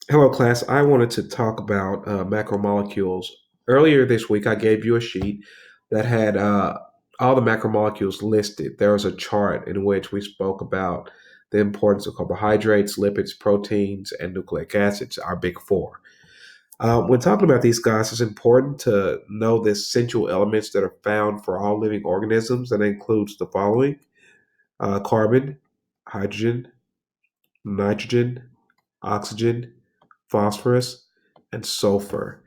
Hello, class. I wanted to talk about macromolecules. Earlier this week, I gave you a sheet that had all the macromolecules listed. There was a chart in which we spoke about the importance of carbohydrates, lipids, proteins, and nucleic acids, our big four. When talking about these guys, it's important to know the essential elements that are found for all living organisms, and includes the following: carbon, hydrogen, nitrogen, oxygen, phosphorus, and sulfur.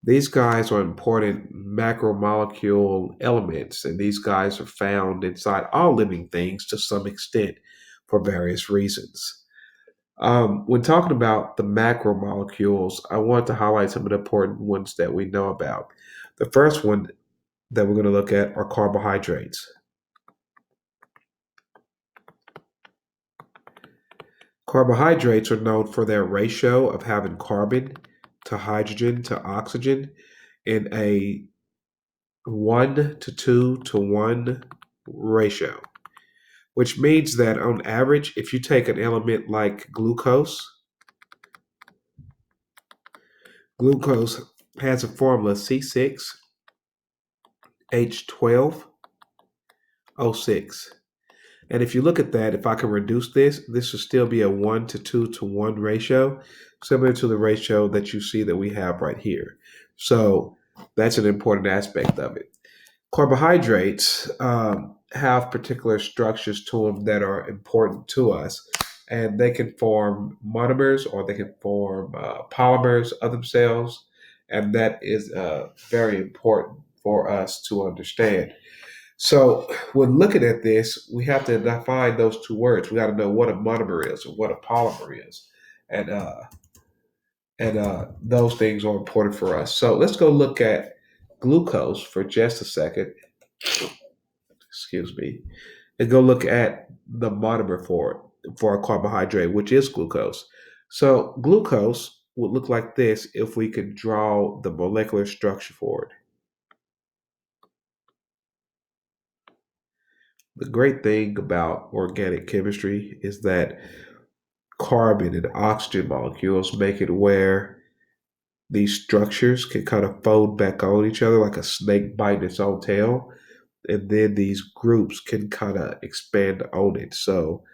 These guys are important macromolecule elements, and these guys are found inside all living things to some extent for various reasons. When talking about the macromolecules, I want to highlight some of the important ones that we know about. The first one that we're going to look at are carbohydrates. Carbohydrates are known for their ratio of having carbon to hydrogen to oxygen in a 1 to 2 to 1 ratio, which means that on average, if you take an element like glucose has a formula C6H12O6. And if you look at that, if I can reduce this will still be a 1 to 2 to 1 ratio, similar to the ratio that you see that we have right here. So that's an important aspect of it. Carbohydrates have particular structures to them that are important to us, and they can form monomers or they can form polymers of themselves, and that is very important for us to understand. So, when looking at this, we have to define those two words. We got to know what a monomer is or what a polymer is, and those things are important for us. So, let's go look at glucose for just a second. Excuse me, and go look at the monomer for a carbohydrate, which is glucose. So glucose would look like this if we could draw the molecular structure for it. The great thing about organic chemistry is that carbon and oxygen molecules make it where these structures can kind of fold back on each other like a snake biting its own tail, and then these groups can kind of expand on it. So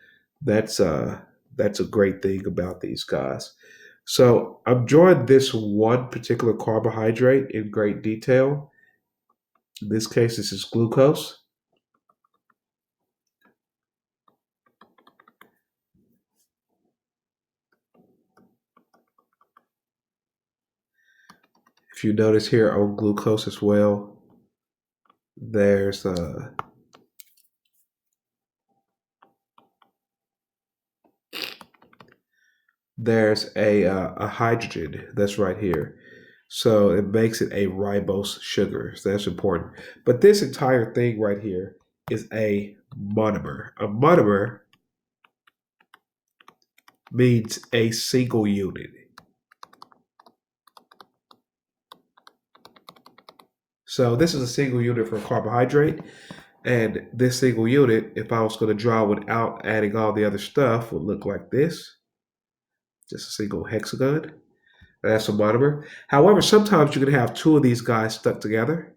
that's uh that's a great thing about these guys. So I'm drawing this one particular carbohydrate in great detail. In this case, this is glucose. If you notice here on glucose as well, there's uh there's a hydrogen that's right here. So it makes it a ribose sugar. So that's important. But this entire thing right here is a monomer. A monomer means a single unit. So this is a single unit for carbohydrate. And this single unit, if I was going to draw without adding all the other stuff, would look like this. Just a single hexagon. That's a monomer. However, sometimes you can have two of these guys stuck together.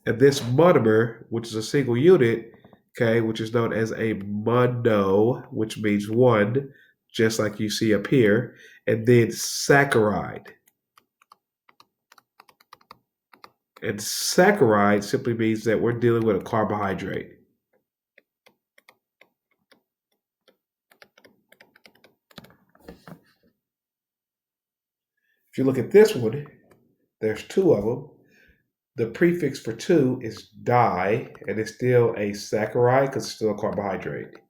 And this monomer, which is a single unit, okay, which is known as a mono, which means one, just like you see up here, and then saccharide. And saccharide simply means that we're dealing with a carbohydrate. If you look at this one, there's two of them. The prefix for two is di, and it's still a saccharide because it's still a carbohydrate.